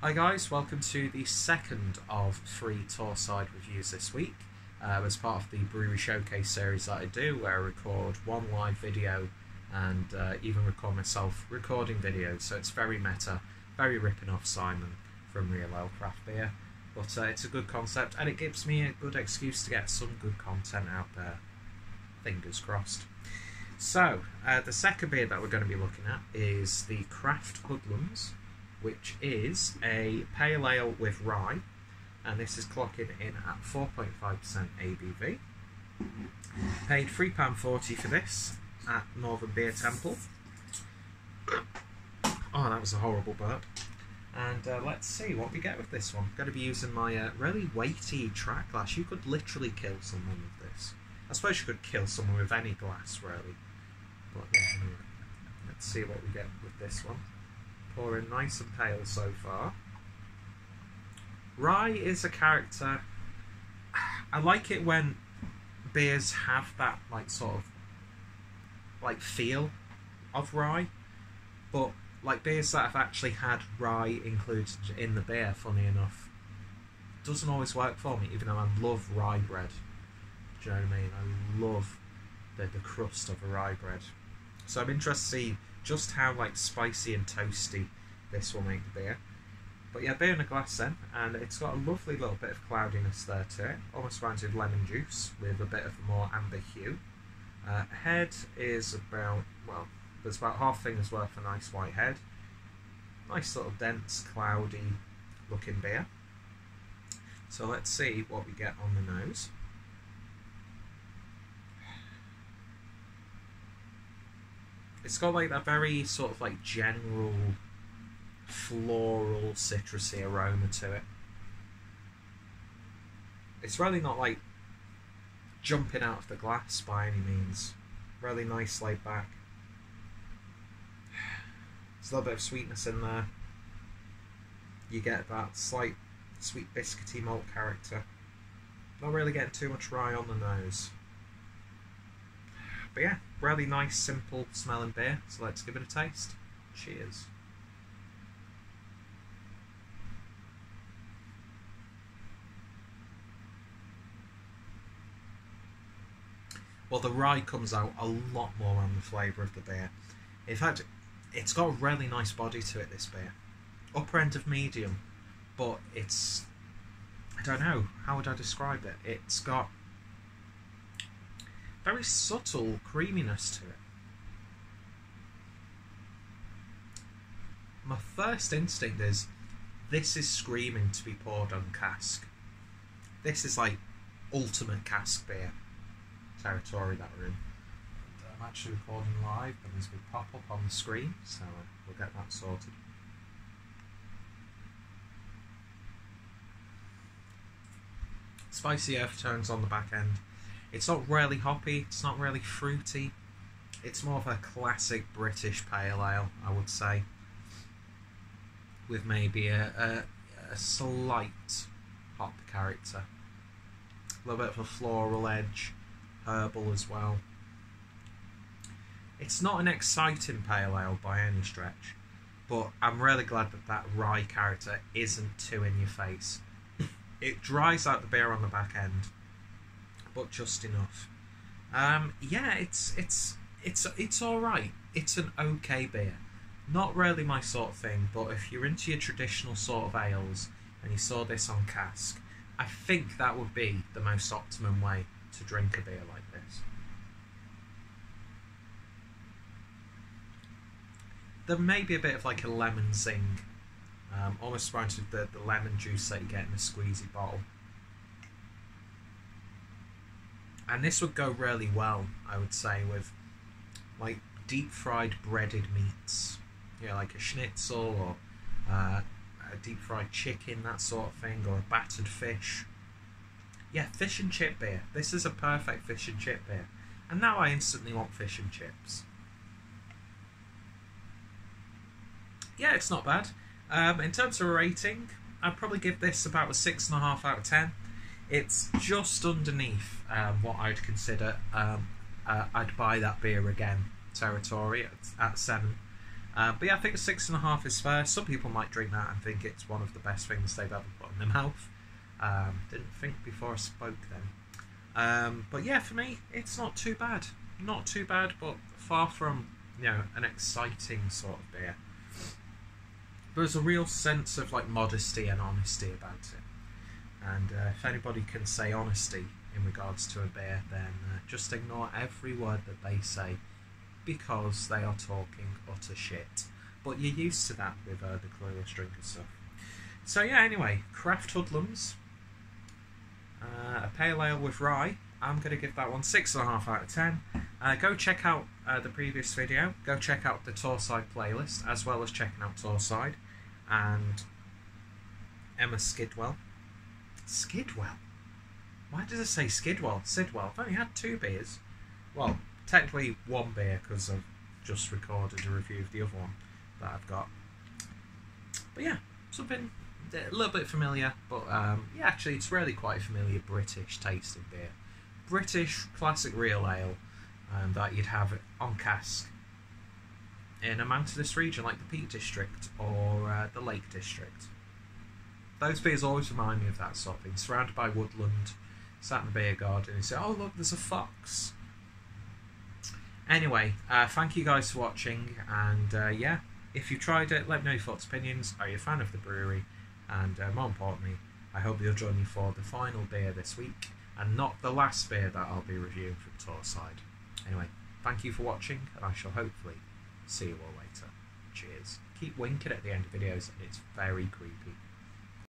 Hi guys, welcome to the second of 3 Torrside reviews this week as part of the brewery showcase series that I do, where I record one live video and even record myself recording videos. So it's very meta, very ripping off Simon from Real Ale Craft Beer, but it's a good concept and it gives me a good excuse to get some good content out there, fingers crossed. So the second beer that we're going to be looking at is the Craft Hoodlums, which is a pale ale with rye, and this is clocking in at 4.5% ABV. Paid £3.40 for this at Northern Beer Temple. Oh, that was a horrible burp. And let's see what we get with this one. I'm going to be using my really weighty track glass. You could literally kill someone with this. I suppose you could kill someone with any glass, really. But yeah, let's see what we get with this one. Pouring nice and pale so far. Rye is a character. I like it when beers have that sort of feel of rye, but like beers that have actually had rye included in the beer, funny enough, doesn't always work for me, even though I love rye bread. Do you know what I mean? I love the crust of a rye bread. So I'm interested to see just how spicy and toasty this will make the beer. But yeah, beer in a glass then, and it's got a lovely little bit of cloudiness there to it, almost reminds me of lemon juice with a bit of a more amber hue. Head is about, well, there's about half finger's worth of nice white head. Nice little dense, cloudy looking beer. So let's see what we get on the nose. It's got that very sort of general floral citrusy aroma to it. It's really not jumping out of the glass by any means. Really nice, laid back. There's a little bit of sweetness in there. You get that slight sweet biscuity malt character. Not really getting too much rye on the nose. But yeah, really nice, simple smelling beer, so let's give it a taste. Cheers. Well, the rye comes out a lot more on the flavour of the beer. In fact, it's got a really nice body to it, this beer. Upper end of medium, but it's, I don't know, how would I describe it? It's got very subtle creaminess to it. My first instinct is, this is screaming to be poured on cask. This is ultimate cask beer territory that we're in. I'm actually recording live, but there's a big pop-up on the screen, so we'll get that sorted. Spicy earth tones on the back end. It's not really hoppy, it's not really fruity. It's more of a classic British pale ale, I would say, with maybe a slight hop character. A little bit of a floral edge, herbal as well. It's not an exciting pale ale by any stretch, but I'm really glad that that rye character isn't too in your face. It dries out the beer on the back end, but just enough. Yeah, it's all right. It's an okay beer. Not really my sort of thing, but if you're into your traditional sort of ales and you saw this on cask, I think that would be the most optimum way to drink a beer like this. There may be a bit of a lemon zing, almost reminds me of the lemon juice that you get in a squeezy bottle. And this would go really well, I would say, with deep fried breaded meats. Like a schnitzel or a deep fried chicken, that sort of thing, or a battered fish. Yeah, fish and chip beer. This is a perfect fish and chip beer. And now I instantly want fish and chips. Yeah, it's not bad. In terms of a rating, I'd probably give this about a 6.5 out of 10. It's just underneath what I'd consider I'd buy that beer again territory at 7. But yeah, I think 6.5 is fair. Some people might drink that and think it's one of the best things they've ever put in their mouth. Didn't think before I spoke then. But yeah, for me, it's not too bad. Not too bad, but far from, you know, an exciting sort of beer. There's a real sense of like modesty and honesty about it. And if anybody can say honesty in regards to a beer, then just ignore every word that they say, because they are talking utter shit. But you're used to that with the Clueless Drinker stuff. So yeah, anyway, Craft Hoodlums, a pale ale with rye. I'm going to give that one 6.5 out of 10. Go check out the previous video. Go check out the Torrside playlist, as well as checking out Torrside and Emma Skidwell. Skidwell? Why does it say Skidwell? Sidwell. I've only had 2 beers. Well, technically 1 beer, because I've just recorded a review of the other one that I've got. But yeah, something a little bit familiar, but yeah, actually it's really quite a familiar British tasting beer. British classic real ale that you'd have on cask in a mountainous region like the Peak District or the Lake District. Those beers always remind me of that sort of thing. Surrounded by woodland, sat in the beer garden and say, oh look, there's a fox. Anyway, thank you guys for watching, and yeah, if you've tried it, let me know your thoughts, opinions. Are you a fan of the brewery? And more importantly, I hope you'll join me for the final beer this week, and not the last beer that I'll be reviewing from Torrside. Anyway, thank you for watching, and I shall hopefully see you all later. Cheers. Keep winking at the end of videos, it's very creepy.